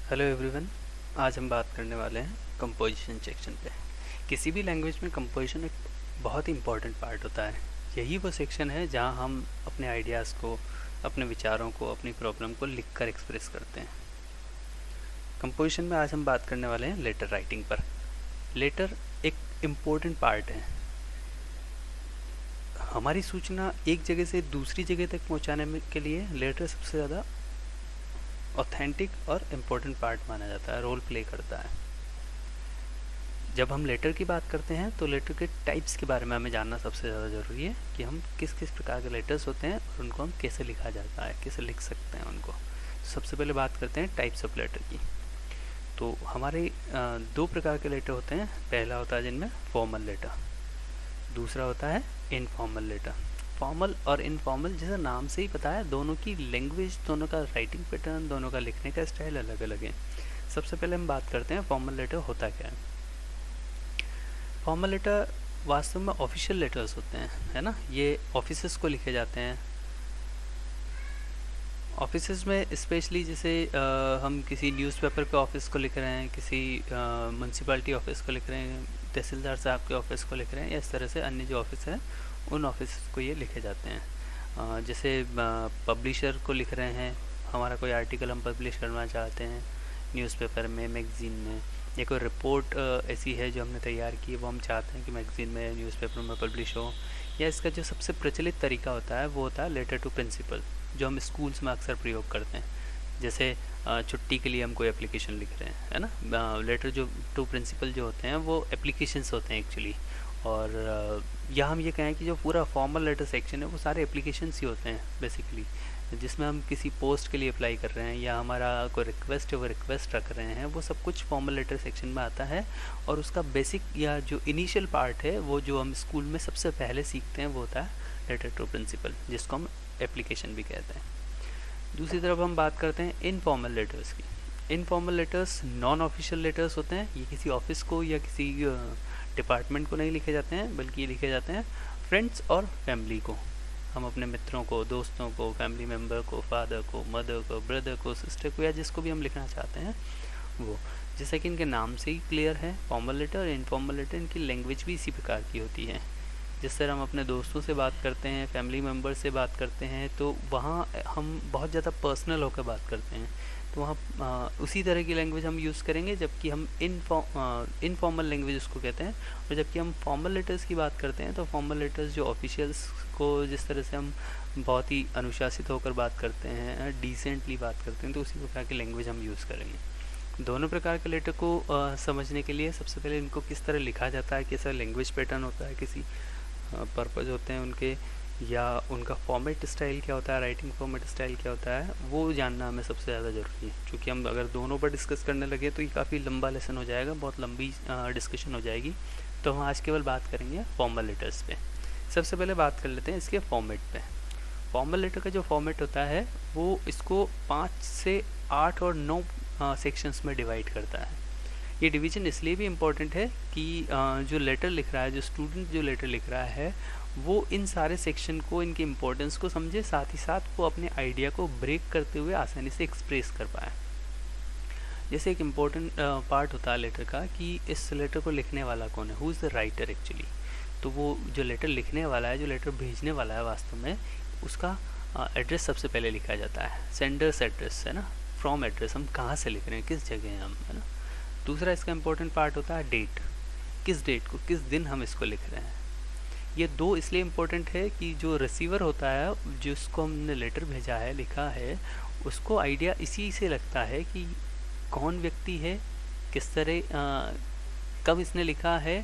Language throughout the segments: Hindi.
Hello everyone. आज हम बात करने वाले हैं कंपोजिशन सेक्शन पे। किसी भी लैंग्वेज में कंपोजिशन एक बहुत ही इम्पॉर्टेंट पार्ट होता है। यही वो सेक्शन है जहां हम अपने आइडियाज़ को, अपने विचारों को, अपनी प्रॉब्लम को लिखकर एक्सप्रेस करते हैं। कंपोजिशन में आज हम बात करने वाले हैं लेटर राइटिंग पर। लेटर एक इम्पॉर्टेंट पार्ट है। हमारी सूचना एक जगह से दूसरी जगह तक पहुंचाने के लिए लेटर सबसे ज़्यादा ऑथेंटिक और इम्पोर्टेंट पार्ट माना जाता है, रोल प्ले करता है। जब हम लेटर की बात करते हैं तो लेटर के टाइप्स के बारे में हमें जानना सबसे ज़्यादा ज़रूरी है कि हम किस किस प्रकार के लेटर्स होते हैं और उनको हम कैसे लिखा जाता है, कैसे लिख सकते हैं उनको। सबसे पहले बात करते हैं टाइप्स ऑफ लेटर की। तो हमारे दो प्रकार के लेटर होते हैं। पहला होता है जिनमें फॉर्मल लेटर, दूसरा होता है इनफॉर्मल लेटर। फॉर्मल और इनफॉर्मल जैसा नाम से ही पता है, दोनों की लैंग्वेज, दोनों का राइटिंग पैटर्न, दोनों का लिखने का स्टाइल अलग अलग है। सबसे पहले हम बात करते हैं फॉर्मल लेटर होता क्या है। फॉर्मल लेटर वास्तव में ऑफिशियल लेटर्स होते हैं, है ना। ये ऑफिसेस को लिखे जाते हैं। ऑफिसेस में स्पेशली जैसे हम किसी न्यूज़पेपर के ऑफिस को लिख रहे हैं, किसी म्यूनसिपैलिटी ऑफिस को लिख रहे हैं, तहसीलदार साहब के ऑफिस को लिख रहे हैं, या इस तरह से अन्य जो ऑफिस हैं उन ऑफिस को ये लिखे जाते हैं। जैसे पब्लिशर को लिख रहे हैं, हमारा कोई आर्टिकल हम पब्लिश करना चाहते हैं न्यूज़पेपर में, मैगज़ीन में, या कोई रिपोर्ट ऐसी है जो हमने तैयार की है, वो हम चाहते हैं कि मैगज़ीन में, न्यूज़पेपर में पब्लिश हो। या इसका जो सबसे प्रचलित तरीका होता है वो होता है लेटर टू प्रिंसिपल, जो हम स्कूल्स में अक्सर प्रयोग करते हैं। जैसे छुट्टी के लिए हम कोई एप्लीकेशन लिख रहे हैं, है ना। लेटर जो टू प्रिंसिपल जो होते हैं वो एप्लीकेशंस होते हैं एक्चुअली। और या हम ये कहें कि जो पूरा फॉर्मल लेटर सेक्शन है वो सारे एप्लीकेशंस ही होते हैं बेसिकली, जिसमें हम किसी पोस्ट के लिए अप्लाई कर रहे हैं या हमारा कोई रिक्वेस्ट है वो रिक्वेस्ट रख रहे हैं, वो सब कुछ फॉर्मल लेटर सेक्शन में आता है। और उसका बेसिक या जो इनिशियल पार्ट है वो जो हम स्कूल में सबसे पहले सीखते हैं वो होता है लेटर टू प्रिंसिपल, जिसको हम एप्लीकेशन भी कहते हैं। दूसरी तरफ हम बात करते हैं इनफॉर्मल लेटर्स की। Informal letters non official letters होते हैं। ये किसी ऑफिस को या किसी डिपार्टमेंट को नहीं लिखे जाते हैं, बल्कि ये लिखे जाते हैं फ्रेंड्स और फैमिली को। हम अपने मित्रों को, दोस्तों को, फैमिली मेम्बर को, फादर को, मदर को, ब्रदर को, सिस्टर को, या जिसको भी हम लिखना चाहते हैं वो। जैसा कि इनके नाम से ही क्लियर है, फॉर्मल लेटर और इनफॉर्मल लेटर, इनकी लैंग्वेज भी इसी प्रकार की होती है। जिस तरह हम अपने दोस्तों से बात करते हैं, फैमिली मेम्बर से बात करते हैं, तो वहाँ हम बहुत ज़्यादा पर्सनल होकर बात करते हैं। तो वहाँ उसी तरह की लैंग्वेज हम यूज़ करेंगे, जबकि हम इनफॉर्मल लैंग्वेज उसको कहते हैं। और जबकि हम फॉर्मल लेटर्स की बात करते हैं तो फॉर्मल लेटर्स जो ऑफिशियल्स को जिस तरह से हम बहुत ही अनुशासित होकर बात करते हैं, डिसेंटली बात करते हैं, तो उसी प्रकार की लैंग्वेज हम यूज़ करेंगे। दोनों प्रकार के लेटर को समझने के लिए सबसे पहले इनको किस तरह लिखा जाता है, कैसा लैंग्वेज पैटर्न होता है, किसी पर्पज़ होते हैं उनके, या उनका फॉर्मेट स्टाइल क्या होता है, राइटिंग फॉर्मेट स्टाइल क्या होता है, वो जानना हमें सबसे ज़्यादा ज़रूरी है। क्योंकि हम अगर दोनों पर डिस्कस करने लगे तो ये काफ़ी लंबा लेसन हो जाएगा, बहुत लंबी डिस्कशन हो जाएगी। तो हम आज केवल बात करेंगे फॉर्मल लेटर्स पे। सबसे पहले बात कर लेते हैं इसके फॉर्मेट पे। फॉर्मल लेटर का जो फॉर्मेट होता है वो इसको 5 से 8 और 9 सेक्शंस में डिवाइड करता है। ये डिवीज़न इसलिए भी इम्पोर्टेंट है कि जो लेटर लिख रहा है, जो स्टूडेंट जो लेटर लिख रहा है, वो इन सारे सेक्शन को, इनके इम्पोर्टेंस को समझे, साथ ही साथ वो अपने आइडिया को ब्रेक करते हुए आसानी से एक्सप्रेस कर पाए। जैसे एक इम्पोर्टेंट पार्ट होता है लेटर का कि इस लेटर को लिखने वाला कौन है, who is the writer actually. तो वो जो लेटर लिखने वाला है, जो लेटर भेजने वाला है, वास्तव में उसका एड्रेस सबसे पहले लिखा जाता है। सेंडर्स एड्रेस, है ना, फ्रॉम एड्रेस, हम कहाँ से लिख रहे हैं, किस जगह हैं हम, है ना। दूसरा इसका इम्पोर्टेंट पार्ट होता है डेट, किस डेट को, किस दिन हम इसको लिख रहे हैं। ये दो इसलिए इम्पोर्टेंट है कि जो रिसीवर होता है, जिसको हमने लेटर भेजा है, लिखा है, उसको आइडिया इसी से लगता है कि कौन व्यक्ति है, किस तरह, कब इसने लिखा है,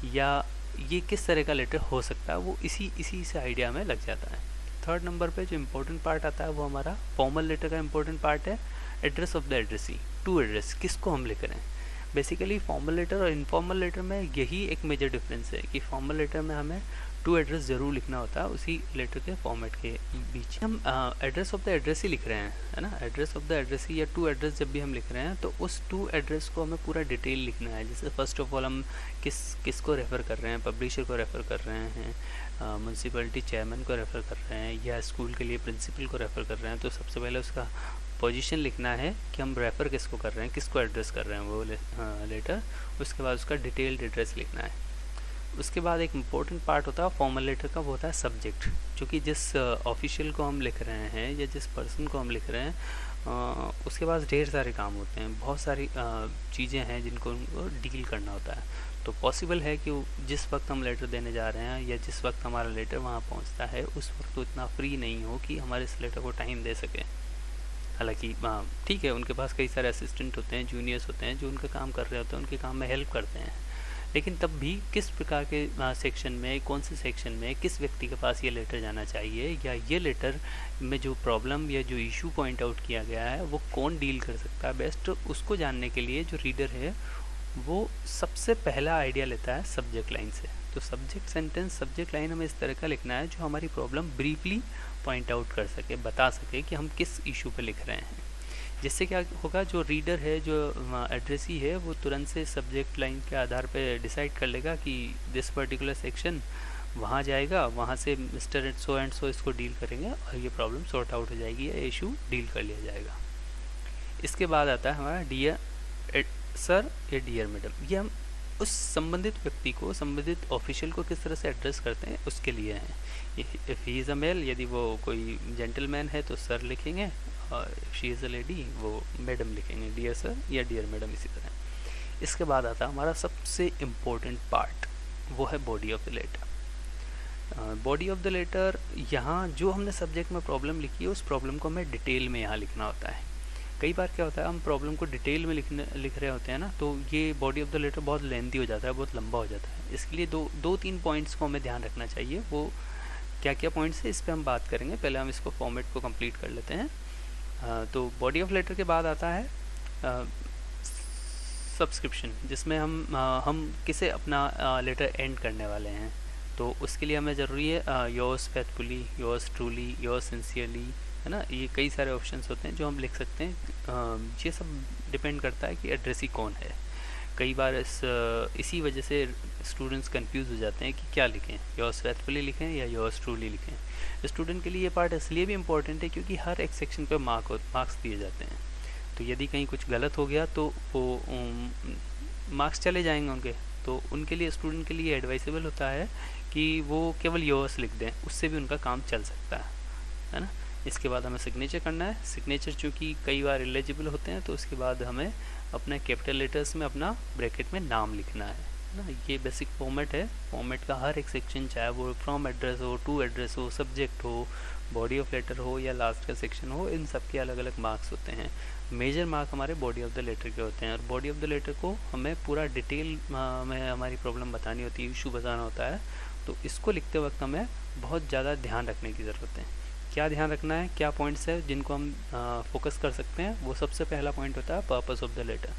या ये किस तरह का लेटर हो सकता है, वो इसी से आइडिया में लग जाता है। थर्ड नंबर पे जो इम्पोर्टेंट पार्ट आता है वो हमारा फॉर्मल लेटर का इम्पोर्टेंट पार्ट है, address of the addressee, to address, किसको हम लिख रहे हैं। बेसिकली फॉर्मल लेटर और इनफॉर्मल लेटर में यही एक मेजर डिफरेंस है कि फॉर्मल लेटर में हमें टू एड्रेस ज़रूर लिखना होता है उसी लेटर के फॉर्मेट के बीच। हम एड्रेस ऑफ द एड्रेस ही लिख रहे हैं, है ना। एड्रेस ऑफ द एड्रेस ही या टू एड्रेस जब भी हम लिख रहे हैं तो उस टू एड्रेस को हमें पूरा डिटेल लिखना है। जैसे फर्स्ट ऑफ ऑल हम किसको रेफ़र कर रहे हैं, पब्लिशर को रेफ़र कर रहे हैं, म्यूनसिपैलिटी चेयरमैन को रेफ़र कर रहे हैं, या स्कूल के लिए प्रिंसिपल को रेफ़र कर रहे हैं, तो सबसे पहले उसका पोजीशन लिखना है कि हम रेफ़र किसको कर रहे हैं, किसको एड्रेस कर रहे हैं वो लेटर। उसके बाद उसका डिटेल्ड एड्रेस लिखना है। उसके बाद एक इम्पोर्टेंट पार्ट होता है फॉर्मल लेटर का, वो होता है सब्जेक्ट। क्योंकि जिस ऑफिशियल को हम लिख रहे हैं या जिस पर्सन को हम लिख रहे हैं उसके पास ढेर सारे काम होते हैं, बहुत सारी चीज़ें हैं जिनको उनको डील करना होता है। तो पॉसिबल है कि जिस वक्त हम लेटर देने जा रहे हैं या जिस वक्त हमारा लेटर वहाँ पहुँचता है उस वक्त तो इतना फ्री नहीं हो कि हमारे इस लेटर को टाइम दे सकें। हालांकि ठीक है, उनके पास कई सारे असिस्टेंट होते हैं, जूनियर्स होते हैं जो उनका काम कर रहे होते हैं, उनके काम में हेल्प करते हैं। लेकिन तब भी किस प्रकार के सेक्शन में, कौन से सेक्शन में किस व्यक्ति के पास ये लेटर जाना चाहिए, या ये लेटर में जो प्रॉब्लम या जो इशू पॉइंट आउट किया गया है वो कौन डील कर सकता है बेस्ट, उसको जानने के लिए जो रीडर है वो सबसे पहला आइडिया लेता है सब्जेक्ट लाइन से। तो सब्जेक्ट सेंटेंस, सब्जेक्ट लाइन हमें इस तरह का लिखना है जो हमारी प्रॉब्लम ब्रीफली पॉइंट आउट कर सके, बता सके कि हम किस इशू पे लिख रहे हैं। जिससे क्या होगा, जो रीडर है, जो एड्रेसी है, वो तुरंत से सब्जेक्ट लाइन के आधार पे डिसाइड कर लेगा कि दिस पर्टिकुलर सेक्शन वहाँ जाएगा, वहाँ से मिस्टर एंड सो इसको डील करेंगे और ये प्रॉब्लम सॉर्ट आउट हो जाएगी, या इशू डील कर लिया जाएगा। इसके बाद आता है हमारा डियर सर या डियर मैडम। ये हम उस संबंधित व्यक्ति को, संबंधित ऑफिशियल को किस तरह से एड्रेस करते हैं उसके लिए हैं। If he is a male, यदि वो कोई जेंटलमैन है तो सर लिखेंगे, और शी इज़ अ लेडी वो मैडम लिखेंगे, डियर सर या डियर मैडम इसी तरह। इसके बाद आता है हमारा सबसे इम्पोर्टेंट पार्ट, वो है body of the letter. Body of the letter, यहाँ जो हमने सब्जेक्ट में प्रॉब्लम लिखी है उस प्रॉब्लम को हमें डिटेल में यहाँ लिखना होता है। कई बार क्या होता है, हम प्रॉब्लम को डिटेल में लिख रहे होते हैं ना, तो ये बॉडी ऑफ द लेटर बहुत लेंथी हो जाता है, बहुत लंबा हो जाता है। इसके लिए दो तीन पॉइंट्स को हमें ध्यान रखना चाहिए। वो क्या क्या पॉइंट्स है इस पर हम बात करेंगे, पहले हम इसको फॉर्मेट को कंप्लीट कर लेते हैं। तो बॉडी ऑफ लेटर के बाद आता है सब्सक्रिप्शन, जिसमें हम किसे अपना लेटर एंड करने वाले हैं। तो उसके लिए हमें ज़रूरी है yours faithfully, yours truly, yours sincerely, है ना। ये कई सारे ऑप्शंस होते हैं जो हम लिख सकते हैं। ये सब डिपेंड करता है कि एड्रेसी कौन है। कई बार इसी वजह से स्टूडेंट्स कंफ्यूज हो जाते हैं कि क्या लिखें, योर्स फेथफुली लिखें या योर्स ट्रूली लिखें। स्टूडेंट के लिए ये पार्ट इसलिए भी इम्पोर्टेंट है क्योंकि हर एक सेक्शन पे मार्क्स दिए जाते हैं। तो यदि कहीं कुछ गलत हो गया तो वो मार्क्स चले जाएंगे उनके। तो उनके लिए, स्टूडेंट के लिए एडवाइसेबल होता है कि वो केवल योर्स लिख दें, उससे भी उनका काम चल सकता है ना। इसके बाद हमें सिग्नेचर करना है। सिग्नेचर चूँकि कई बार इलिजिबल होते हैं तो उसके बाद हमें अपने कैपिटल लेटर्स में अपना ब्रैकेट में नाम लिखना है ना। ये बेसिक फॉर्मेट है। फॉर्मेट का हर एक सेक्शन, चाहे वो फ्रॉम एड्रेस हो, टू एड्रेस हो, सब्जेक्ट हो, बॉडी ऑफ लेटर हो या लास्ट का सेक्शन हो, इन सब के अलग अलग मार्क्स होते हैं। मेजर मार्क हमारे बॉडी ऑफ द लेटर के होते हैं, और बॉडी ऑफ द लेटर को हमें पूरा डिटेल में हमारी प्रॉब्लम बतानी होती है, इशू बताना होता है। तो इसको लिखते वक्त हमें बहुत ज़्यादा ध्यान रखने की ज़रूरत है। क्या ध्यान रखना है, क्या पॉइंट्स है जिनको हम फोकस कर सकते हैं। वो सबसे पहला पॉइंट होता है पर्पस ऑफ द लेटर,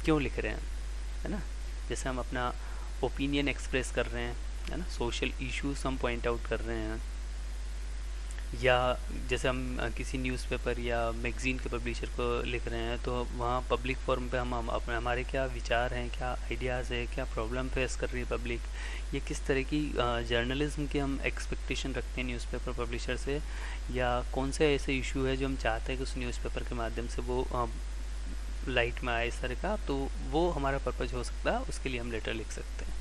क्यों लिख रहे हैं, है ना। जैसे हम अपना ओपिनियन एक्सप्रेस कर रहे हैं, है ना, सोशल इश्यूज हम पॉइंट आउट कर रहे हैं, या जैसे हम किसी न्यूज़पेपर या मैगज़ीन के पब्लिशर को लिख रहे हैं तो वहाँ पब्लिक फोरम पे हम अपने हमारे क्या विचार हैं, क्या आइडियाज़ है, क्या प्रॉब्लम फेस कर रही है पब्लिक, ये किस तरह की जर्नलिज्म की हम एक्सपेक्टेशन रखते हैं न्यूज़पेपर पब्लिशर से, या कौन से ऐसे इशू है जो हम चाहते हैं कि उस न्यूज़पेपर के माध्यम से वो लाइट में आए इस तरह का। तो वो हमारा पर्पज़ हो सकता है, उसके लिए हम लेटर लिख सकते हैं।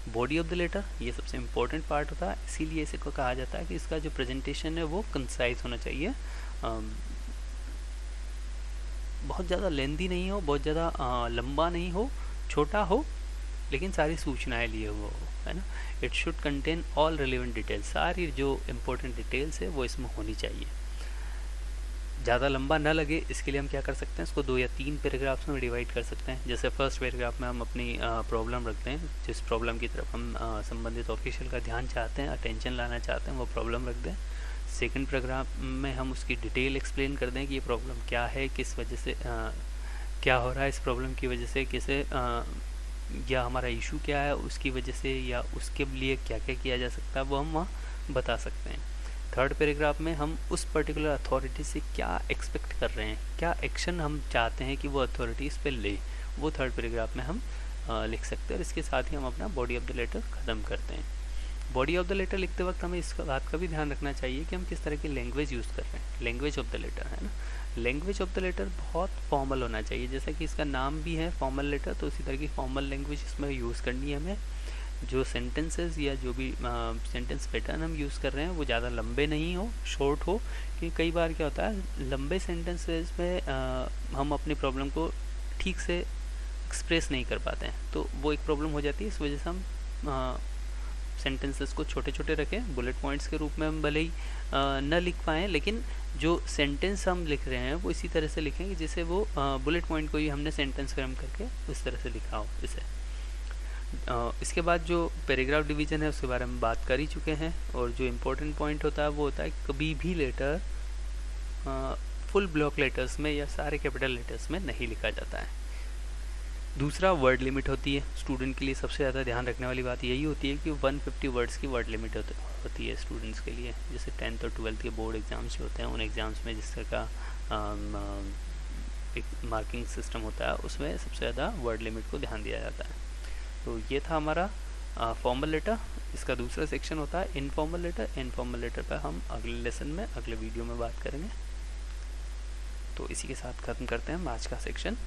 बॉडी ऑफ द लेटर ये सबसे इम्पोर्टेंट पार्ट होता है, इसीलिए इसे को कहा जाता है कि इसका जो प्रेजेंटेशन है वो कंसाइज होना चाहिए। बहुत ज़्यादा लेंदी नहीं हो, बहुत ज़्यादा लंबा नहीं हो, छोटा हो, लेकिन सारी सूचनाएं लिए हुआ हो, है ना। It should contain all relevant details, सारी जो इम्पोर्टेंट डिटेल्स है वो इसमें होनी चाहिए। ज़्यादा लंबा ना लगे इसके लिए हम क्या कर सकते हैं, इसको 2 या 3 पैराग्राफ्स में डिवाइड कर सकते हैं। जैसे फर्स्ट पैराग्राफ में हम अपनी प्रॉब्लम रखते हैं, जिस प्रॉब्लम की तरफ हम संबंधित ऑफिशियल का ध्यान चाहते हैं, अटेंशन लाना चाहते हैं, वो प्रॉब्लम रख दें। सेकंड पैराग्राफ में हम उसकी डिटेल एक्सप्लेन कर दें कि ये प्रॉब्लम क्या है, किस वजह से क्या हो रहा है, इस प्रॉब्लम की वजह से किसे या हमारा इशू क्या है उसकी वजह से, या उसके लिए क्या क्या किया जा सकता है वो हम वहाँ बता सकते हैं। थर्ड पैराग्राफ में हम उस पर्टिकुलर अथॉरिटी से क्या एक्सपेक्ट कर रहे हैं, क्या एक्शन हम चाहते हैं कि वो अथॉरिटी इस पर ले, वो थर्ड पैराग्राफ में हम लिख सकते हैं। और इसके साथ ही हम अपना बॉडी ऑफ द लेटर ख़त्म करते हैं। बॉडी ऑफ द लेटर लिखते वक्त हमें इस बात का भी ध्यान रखना चाहिए कि हम किस तरह की लैंग्वेज यूज़ कर रहे हैं। लैंग्वेज ऑफ द लेटर, है ना, लैंग्वेज ऑफ द लेटर बहुत फॉर्मल होना चाहिए, जैसा कि इसका नाम भी है फॉर्मल लेटर, तो उसी तरह की फॉर्मल लैंग्वेज इसमें यूज़ करनी है हमें। जो सेंटेंसेस या जो भी सेंटेंस पैटर्न हम यूज़ कर रहे हैं वो ज़्यादा लंबे नहीं हो, शॉर्ट हो, कि कई बार क्या होता है लंबे सेंटेंसेस में हम अपनी प्रॉब्लम को ठीक से एक्सप्रेस नहीं कर पाते हैं, तो वो एक प्रॉब्लम हो जाती है। इस वजह से हम सेंटेंसेस को छोटे छोटे रखें, बुलेट पॉइंट्स के रूप में हम भले ही न लिख पाएँ, लेकिन जो सेंटेंस हम लिख रहे हैं वो इसी तरह से लिखेंगे जैसे वो बुलेट पॉइंट को ही हमने सेंटेंस फ्रेम करके उस तरह से लिखा हो इसे। इसके बाद जो पैराग्राफ डिवीज़न है उसके बारे में बात कर ही चुके हैं, और जो इम्पोर्टेंट पॉइंट होता है वो होता है कभी भी लेटर फुल ब्लॉक लेटर्स में या सारे कैपिटल लेटर्स में नहीं लिखा जाता है। दूसरा वर्ड लिमिट होती है। स्टूडेंट के लिए सबसे ज़्यादा ध्यान रखने वाली बात यही होती है कि 150 वर्ड्स की वर्ड लिमिट होती है स्टूडेंट्स के लिए। जैसे 10th और 12th के बोर्ड एग्ज़ाम्स जो होते हैं, उन एग्ज़ाम्स में जिस तरह का एक मार्किंग सिस्टम होता है उसमें सबसे ज़्यादा वर्ड लिमिट को ध्यान दिया जाता है। तो ये था हमारा फॉर्मल लेटर। इसका दूसरा सेक्शन होता है इनफॉर्मल लेटर। इनफॉर्मल लेटर पर हम अगले लेसन में, अगले वीडियो में बात करेंगे। तो इसी के साथ ख़त्म करते हैं हम आज का सेक्शन।